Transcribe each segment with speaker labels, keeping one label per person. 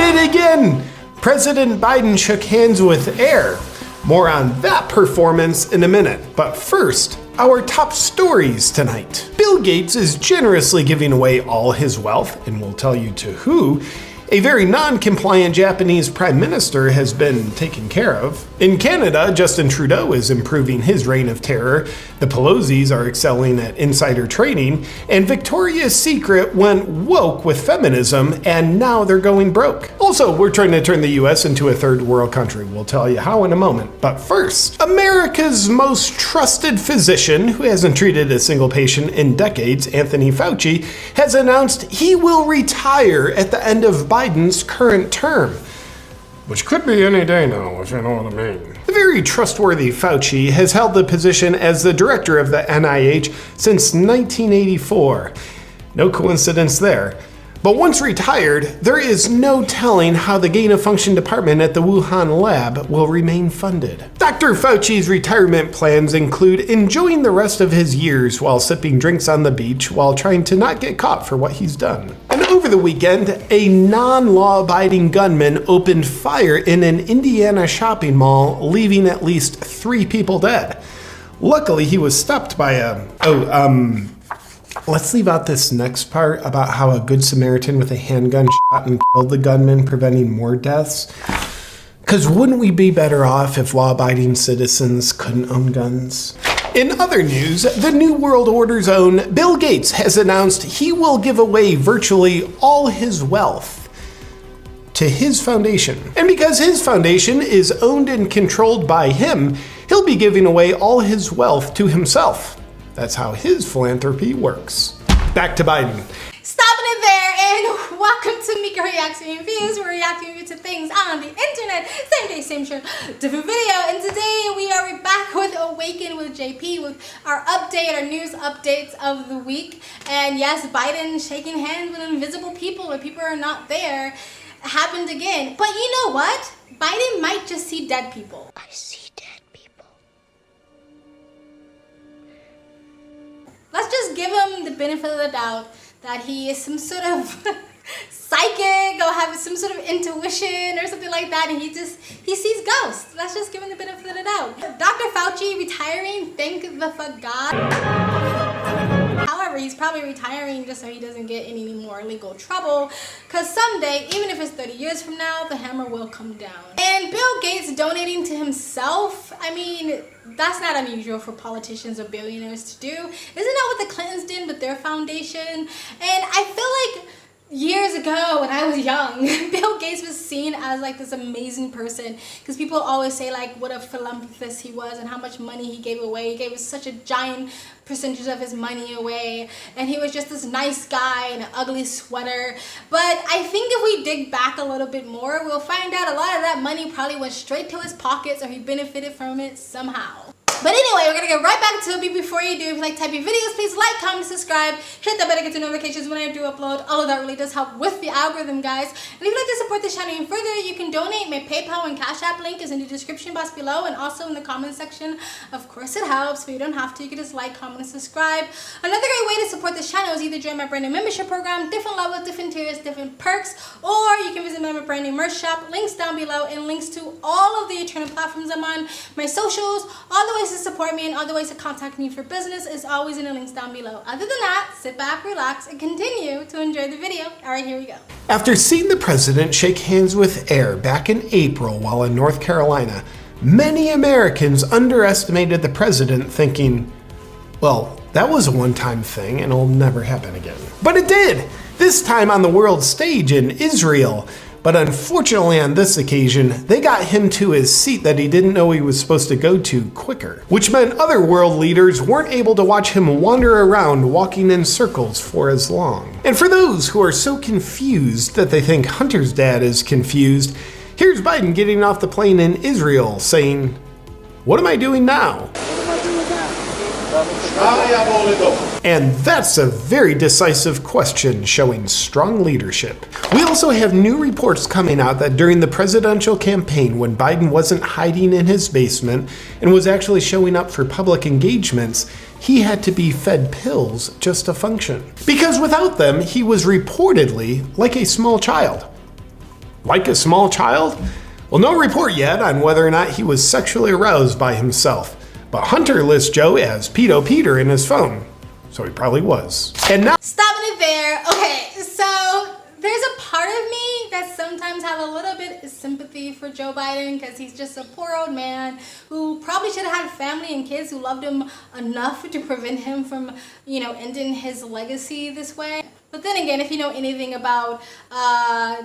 Speaker 1: it again! President Biden shook hands with Air. More on that performance in a minute, but first, our top stories tonight. Bill Gates is generously giving away all his wealth, and we'll tell you to who. A very non-compliant Japanese prime minister has been taken care of. In Canada, Justin Trudeau is improving his reign of terror. The Pelosi's are excelling at insider trading, and Victoria's Secret went woke with feminism, and now they're going broke. Also, we're trying to turn the US into a third world country. We'll tell you how in a moment. But first, America's most trusted physician, who hasn't treated a single patient in decades, Anthony Fauci, has announced he will retire at the end of Biden's current term, which could be any day now, if you know what I mean. The very trustworthy Fauci has held the position as the director of the NIH since 1984. No coincidence there. But once retired, there is no telling how the gain-of-function department at the Wuhan lab will remain funded. Dr. Fauci's retirement plans include enjoying the rest of his years while sipping drinks on the beach while trying to not get caught for what he's done. And over the weekend, a non-law-abiding gunman opened fire in an Indiana shopping mall, leaving at least 3 people dead. Luckily, he was stopped by let's leave out this next part about how a good Samaritan with a handgun shot and killed the gunman, preventing more deaths. Because wouldn't we be better off if law-abiding citizens couldn't own guns? In other news, the New World Order's own Bill Gates has announced he will give away virtually all his wealth to his foundation. And because his foundation is owned and controlled by him, he'll be giving away all his wealth to himself. That's how his philanthropy works. Back to Biden.
Speaker 2: Stopping it there, and welcome to Mika Reacting Reviews. We're reacting to things on the internet. Same day, same show, different video. And today we are back with Awaken with JP with our update, our news updates of the week. And yes, Biden shaking hands with invisible people when people are not there happened again. But you know what? Biden might just see dead people. I see dead people. Let's just give him the benefit of the doubt that he is some sort of psychic or have some sort of intuition or something like that, and he sees ghosts. Let's just give him the benefit of the doubt. Dr. Fauci retiring, thank the fuck God. However, he's probably retiring just so he doesn't get any more legal trouble, because someday, even if it's 30 years from now, the hammer will come down. And Bill Gates donating to himself, I mean, that's not unusual for politicians or billionaires to do. Isn't that what the Clintons did with their foundation? And I feel like years ago when I was young, Bill Gates was seen as like this amazing person, because people always say like what a philanthropist he was and how much money he gave away. He gave us such a giant percentage of his money away, and he was just this nice guy in an ugly sweater. But I think if we dig back a little bit more, we'll find out a lot of that money probably went straight to his pockets, or he benefited from it somehow. But anyway, we're gonna get right back to it. Before you do, if you like typing videos, please like, comment, subscribe, hit that bell to get the notifications when I do upload. All of that really does help with the algorithm, guys. And if you'd like to support this channel even further, you can donate. My PayPal and Cash App link is in the description box below, and also in the comment section. Of course, it helps, but you don't have to. You can just like, comment, and subscribe. Another great way to support this channel is either join my brand new membership program, different levels, different tiers, different perks, or you can visit my brand new merch shop. Links down below, and links to all of the eternal platforms I'm on, my socials, all the ways to support me, and all the ways to contact me for business is always in the links down below. Other than that, sit back, relax, and continue to enjoy the video. All right, here we go.
Speaker 1: After seeing the president shake hands with Air back in April while in North Carolina, many Americans underestimated the president, thinking, well, that was a one-time thing and it'll never happen again. But it did! This time on the world stage in Israel. But unfortunately on this occasion, they got him to his seat that he didn't know he was supposed to go to quicker, which meant other world leaders weren't able to watch him wander around walking in circles for as long. And for those who are so confused that they think Hunter's dad is confused, here's Biden getting off the plane in Israel saying, "What am I doing now?" And that's a very decisive question, showing strong leadership. We also have new reports coming out that during the presidential campaign, when Biden wasn't hiding in his basement and was actually showing up for public engagements, he had to be fed pills just to function. Because without them, he was reportedly like a small child. Like a small child? Well, no report yet on whether or not he was sexually aroused by himself, but Hunter lists Joe as Pedo Peter in his phone, so he probably was. And now—
Speaker 2: Stopping it there. Okay, so there's a part of me that sometimes have a little bit of sympathy for Joe Biden because he's just a poor old man who probably should have had a family and kids who loved him enough to prevent him from, ending his legacy this way. But then again, if you know anything about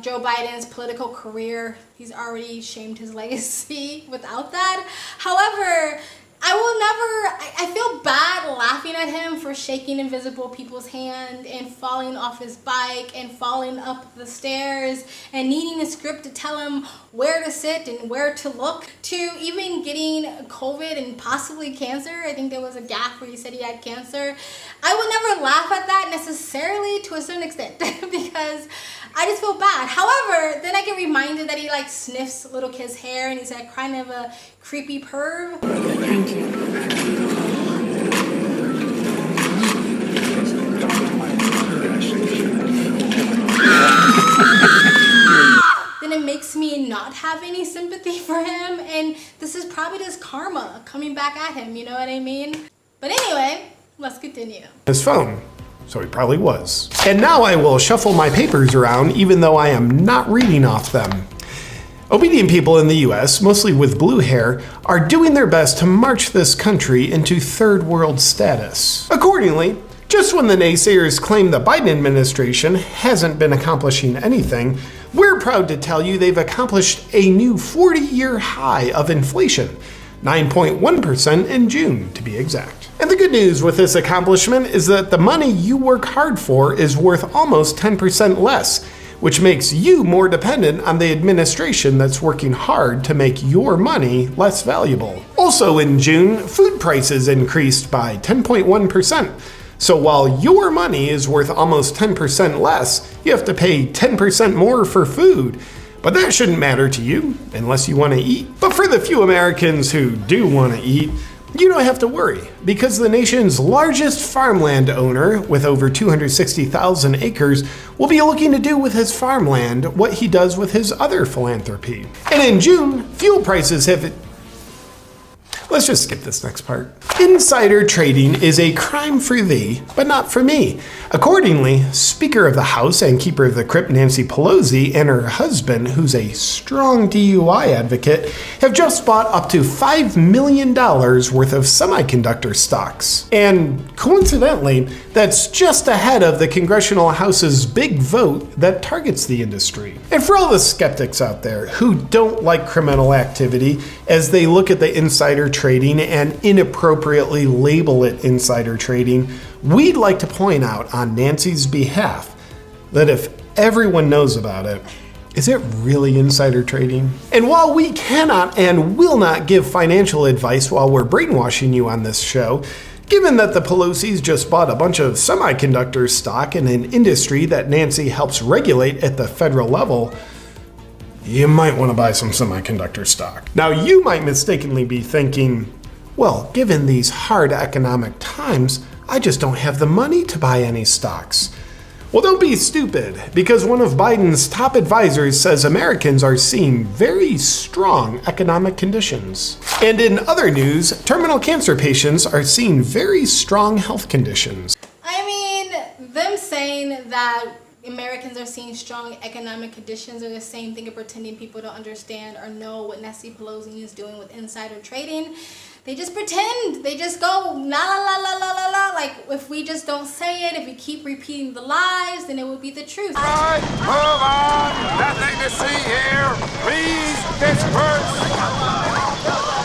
Speaker 2: Joe Biden's political career, he's already shamed his legacy without that. However, I feel bad laughing at him for shaking invisible people's hand and falling off his bike and falling up the stairs and needing a script to tell him where to sit and where to look, to even getting COVID and possibly cancer. I think there was a gaffe where he said he had cancer. I would never laugh at that necessarily, to a certain extent, because I just feel bad. However, then I get reminded that he sniffs little kids' hair and he's kind of a creepy perv.
Speaker 3: Thank you.
Speaker 2: Then it makes me not have any sympathy for him, and this is probably just karma coming back at him, you know what I mean? But anyway, let's continue.
Speaker 1: His phone, so he probably was. And now I will shuffle my papers around even though I am not reading off them. Obedient people in the US, mostly with blue hair, are doing their best to march this country into third world status. Accordingly, just when the naysayers claim the Biden administration hasn't been accomplishing anything, we're proud to tell you they've accomplished a new 40-year high of inflation, 9.1% in June to be exact. And the good news with this accomplishment is that the money you work hard for is worth almost 10% less, which makes you more dependent on the administration that's working hard to make your money less valuable. Also in June, food prices increased by 10.1%. So while your money is worth almost 10% less, you have to pay 10% more for food. But that shouldn't matter to you, unless you want to eat. But for the few Americans who do want to eat, you don't have to worry, because the nation's largest farmland owner, with over 260,000 acres, will be looking to do with his farmland what he does with his other philanthropy. And in June, fuel prices have— Let's just skip this next part. Insider trading is a crime for thee, but not for me. Accordingly, Speaker of the House and Keeper of the Crypt Nancy Pelosi and her husband, who's a strong DUI advocate, have just bought up to $5 million worth of semiconductor stocks. And coincidentally, that's just ahead of the Congressional House's big vote that targets the industry. And for all the skeptics out there who don't like criminal activity as they look at the insider trading and inappropriately label it insider trading, we'd like to point out on Nancy's behalf that if everyone knows about it, is it really insider trading? And while we cannot and will not give financial advice while we're brainwashing you on this show, given that the Pelosi's just bought a bunch of semiconductor stock in an industry that Nancy helps regulate at the federal level, you might want to buy some semiconductor stock. Now, you might mistakenly be thinking, well, given these hard economic times, I just don't have the money to buy any stocks. Well, don't be stupid, because one of Biden's top advisors says Americans are seeing very strong economic conditions. And in other news, terminal cancer patients are seeing very strong health conditions.
Speaker 2: I mean, them saying that Americans are seeing strong economic conditions are the same thing of pretending people don't understand or know what Nancy Pelosi is doing with insider trading. They just pretend. They just go la la la la la la. Like, if we just don't say it, if we keep repeating the lies, then it would be the truth.
Speaker 4: Right, move on. Nothing to see here. Please disperse.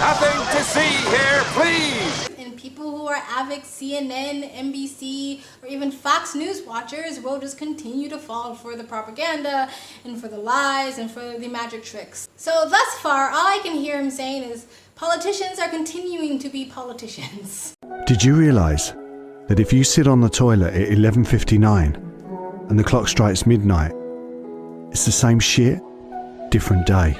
Speaker 4: Nothing to see here, please.
Speaker 2: And people who are avid CNN, NBC, or even Fox News watchers will just continue to fall for the propaganda and for the lies and for the magic tricks. So thus far, all I can hear him saying is politicians are continuing to be politicians.
Speaker 3: Did you realise that if you sit on the toilet at 11:59 and the clock strikes midnight, it's the same shit, different day?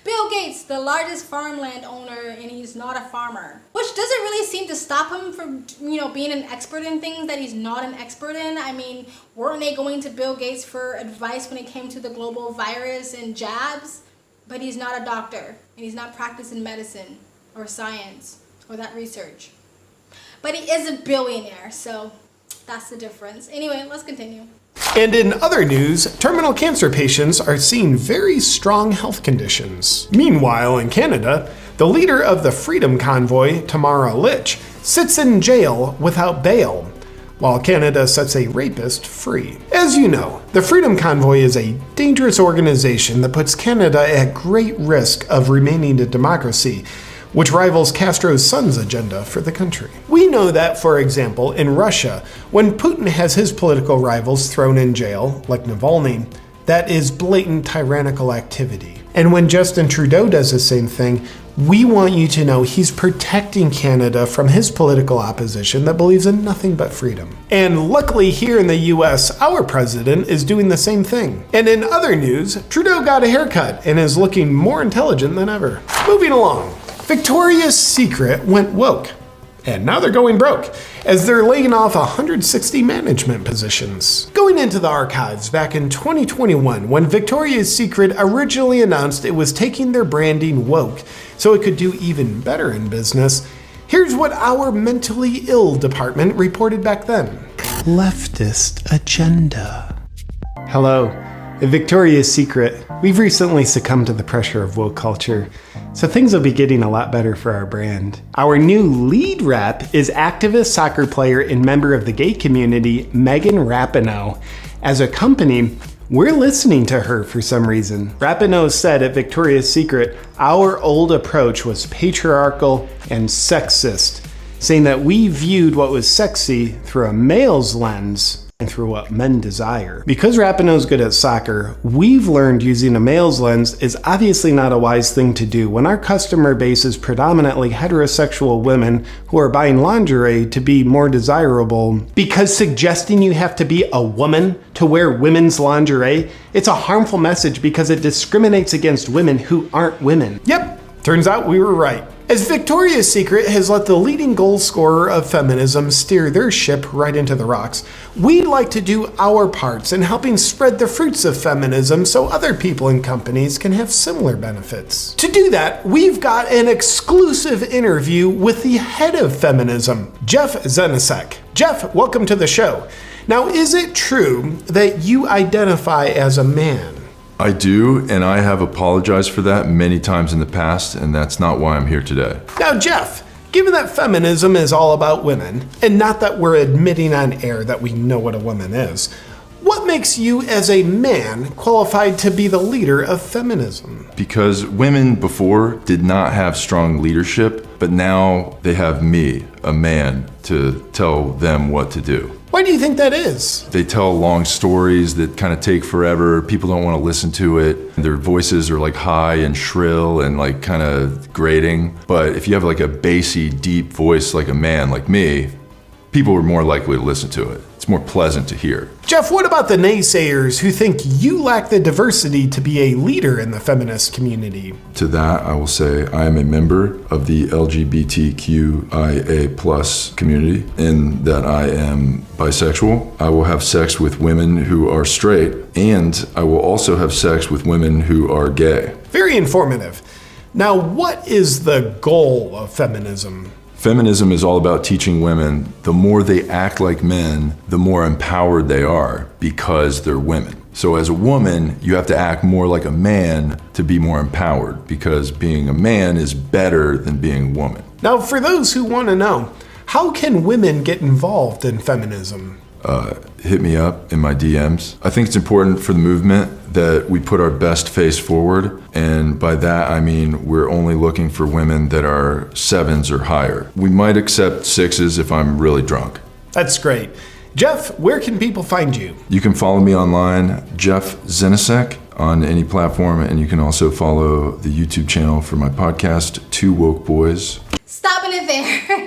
Speaker 2: Bill Gates, the largest farmland owner, and he's not a farmer. Which doesn't really seem to stop him from, being an expert in things that he's not an expert in. I mean, weren't they going to Bill Gates for advice when it came to the global virus and jabs? But he's not a doctor, and he's not practicing medicine or science or that research. But he is a billionaire, so that's the difference. Anyway, let's continue.
Speaker 1: And in other news, terminal cancer patients are seeing very strong health conditions. Meanwhile, in Canada, the leader of the Freedom Convoy, Tamara Lich, sits in jail without bail, while Canada sets a rapist free. As you know, the Freedom Convoy is a dangerous organization that puts Canada at great risk of remaining a democracy, which rivals Castro's son's agenda for the country. We know that, for example, in Russia, when Putin has his political rivals thrown in jail, like Navalny, that is blatant tyrannical activity. And when Justin Trudeau does the same thing, we want you to know he's protecting Canada from his political opposition that believes in nothing but freedom. And luckily here in the US, our president is doing the same thing. And in other news, Trudeau got a haircut and is looking more intelligent than ever. Moving along. Victoria's Secret went woke, and now they're going broke, as they're laying off 160 management positions. Going into the archives back in 2021, when Victoria's Secret originally announced it was taking their branding woke so it could do even better in business, here's what our mentally ill department reported back then. Leftist agenda. Hello. At Victoria's Secret, we've recently succumbed to the pressure of woke culture, so things will be getting a lot better for our brand. Our new lead rep is activist soccer player and member of the gay community, Megan Rapinoe. As a company, we're listening to her for some reason. Rapinoe said at Victoria's Secret, our old approach was patriarchal and sexist, saying that we viewed what was sexy through a male's lens and through what men desire. Because Rapinoe's good at soccer, we've learned using a male's lens is obviously not a wise thing to do when our customer base is predominantly heterosexual women who are buying lingerie to be more desirable. Because suggesting you have to be a woman to wear women's lingerie, it's a harmful message because it discriminates against women who aren't women. Yep, turns out we were right. As Victoria's Secret has let the leading goal scorer of feminism steer their ship right into the rocks, we'd like to do our parts in helping spread the fruits of feminism so other people and companies can have similar benefits. To do that, we've got an exclusive interview with the head of feminism, Jeff Zenisek. Jeff, welcome to the show. Now, is it true that you identify as a man?
Speaker 5: I do, and I have apologized for that many times in the past, and that's not why I'm here today.
Speaker 1: Now, Jeff, given that feminism is all about women, and not that we're admitting on air that we know what a woman is, what makes you as a man qualified to be the leader of feminism?
Speaker 5: Because women before did not have strong leadership, but now they have me, a man, to tell them what to do.
Speaker 1: Why do you think that is?
Speaker 5: They tell long stories that kind of take forever. People don't want to listen to it. Their voices are like high and shrill and like kind of grating. But if you have like a bassy, deep voice like a man like me, people are more likely to listen to it. It's more pleasant to hear.
Speaker 1: Jeff, what about the naysayers who think you lack the diversity to be a leader in the feminist community?
Speaker 5: To that, I will say I am a member of the LGBTQIA+ community in that I am bisexual. I will have sex with women who are straight, and I will also have sex with women who are gay.
Speaker 1: Very informative. Now, what is the goal of feminism?
Speaker 5: Feminism is all about teaching women the more they act like men, the more empowered they are because they're women. So as a woman, you have to act more like a man to be more empowered because being a man is better than being a woman.
Speaker 1: Now, for those who want to know, how can women get involved in feminism?
Speaker 5: Hit me up in my DMs. I think it's important for the movement that we put our best face forward. And by that, I mean, we're only looking for women that are 7s or higher. We might accept 6s if I'm really drunk.
Speaker 1: That's great. Jeff, where can people find you?
Speaker 5: You can follow me online, Jeff Zenisek, on any platform. And you can also follow the YouTube channel for my podcast, Two Woke Boys.
Speaker 2: Stopping it there.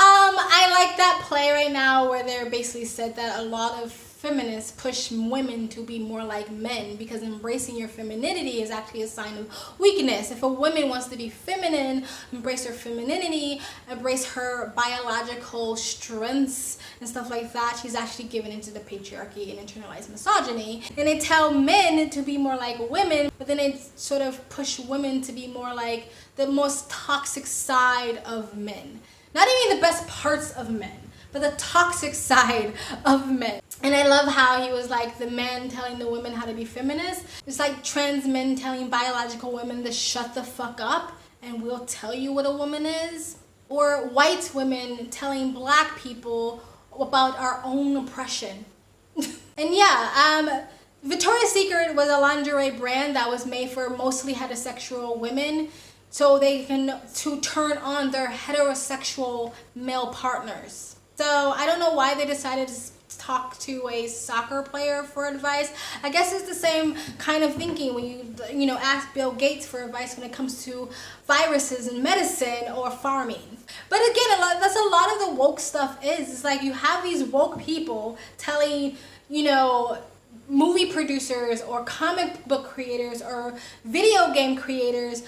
Speaker 2: I like that play right now where they basically said that a lot of feminists push women to be more like men, because embracing your femininity is actually a sign of weakness. If a woman wants to be feminine, embrace her femininity, embrace her biological strengths and stuff like that, she's actually given into the patriarchy and internalized misogyny. And they tell men to be more like women, but then they sort of push women to be more like the most toxic side of men. Not even the best parts of men, but the toxic side of men. And I love how he was like the man telling the women how to be feminist. It's like trans men telling biological women to shut the fuck up and we'll tell you what a woman is. Or white women telling black people about our own oppression. And yeah, Victoria's Secret was a lingerie brand that was made for mostly heterosexual women, so they can to turn on their heterosexual male partners. So I don't know why they decided to talk to a soccer player for advice. I guess it's the same kind of thinking when you ask Bill Gates for advice when it comes to viruses and medicine or farming. But again, that's a lot of the woke stuff is. It's like you have these woke people telling, movie producers or comic book creators or video game creators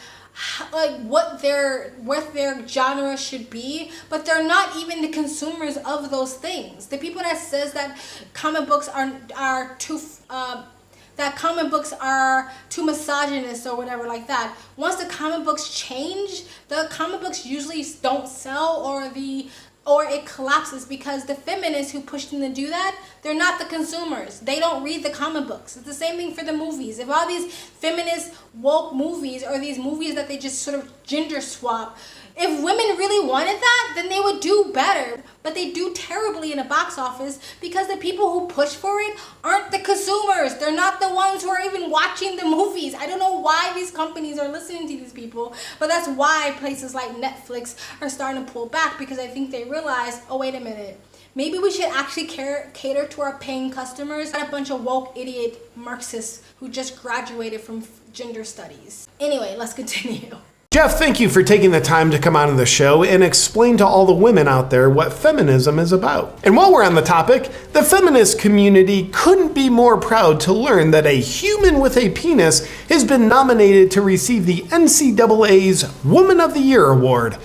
Speaker 2: like what their genre should be, but they're not even the consumers of those things. The people that says that comic books are too misogynist or whatever like that. Once the comic books change, the comic books usually don't sell or it collapses, because the feminists who push them to do that, they're not the consumers. They don't read the comic books. It's the same thing for the movies. If all these feminist woke movies or these movies that they just sort of gender swap, if women really wanted that, then they would do better. But they do terribly in the box office because the people who push for it aren't the consumers. They're not the ones who are even watching the movies. I don't know why these companies are listening to these people, but that's why places like Netflix are starting to pull back, because I think they realize, oh, wait a minute. Maybe we should actually cater to our paying customers, not a bunch of woke idiot Marxists who just graduated from gender studies. Anyway, let's continue.
Speaker 1: Jeff, thank you for taking the time to come on the show and explain to all the women out there what feminism is about. And while we're on the topic, the feminist community couldn't be more proud to learn that a human with a penis has been nominated to receive the NCAA's Woman of the Year award.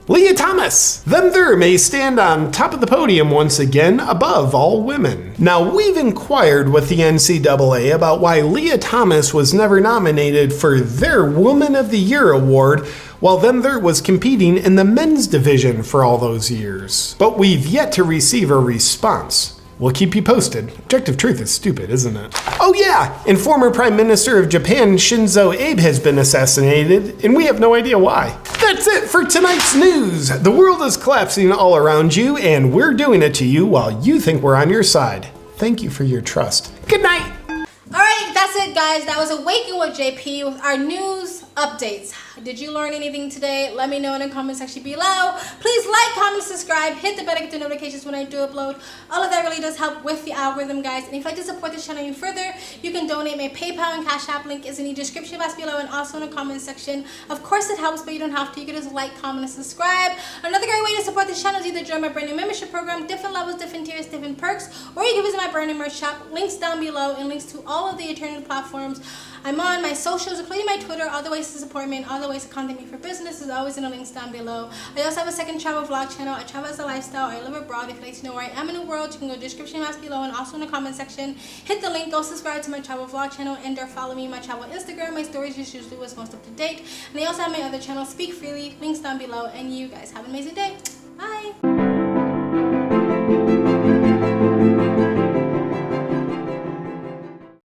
Speaker 1: Leah Thomas, them there may stand on top of the podium once again above all women. Now, we've inquired with the NCAA about why Leah Thomas was never nominated for their Woman of the Year award while them there was competing in the men's division for all those years. But we've yet to receive a response. We'll keep you posted. Objective truth is stupid, isn't it? Oh yeah, and former Prime Minister of Japan Shinzo Abe has been assassinated, and we have no idea why. That's it for tonight's news. The world is collapsing all around you, and we're doing it to you while you think we're on your side. Thank you for your trust. Good night.
Speaker 2: Alright, that's it guys. That was Awaken with JP with our news updates. Did you learn anything today? Let me know in the comment section below. Please like, comment, subscribe, hit the bell to get the notifications when I do upload. All of that really does help with the algorithm, guys. And if you'd like to support this channel even further, you can donate. My PayPal and Cash App link is in the description box below and also in the comment section. Of course it helps, but you don't have to. You can just like, comment, and subscribe. Another great way to support this channel is either join my brand new membership program, different levels, different tiers, different perks, or you can visit my brand new merch shop. Links down below and links to all of the alternative platforms I'm on, my socials, including my Twitter, all the ways to support me and all the ways to contact me for business is always in the links down below. I also have a second travel vlog channel. I travel as a lifestyle. I live abroad. If you'd like to know where I am in the world, you can go to the description box below and also in the comment section. Hit the link, go subscribe to my travel vlog channel, and or follow me on my travel Instagram. My stories is usually what's most up to date. And I also have my other channel, Speak Freely, links down below. And you guys have an amazing day.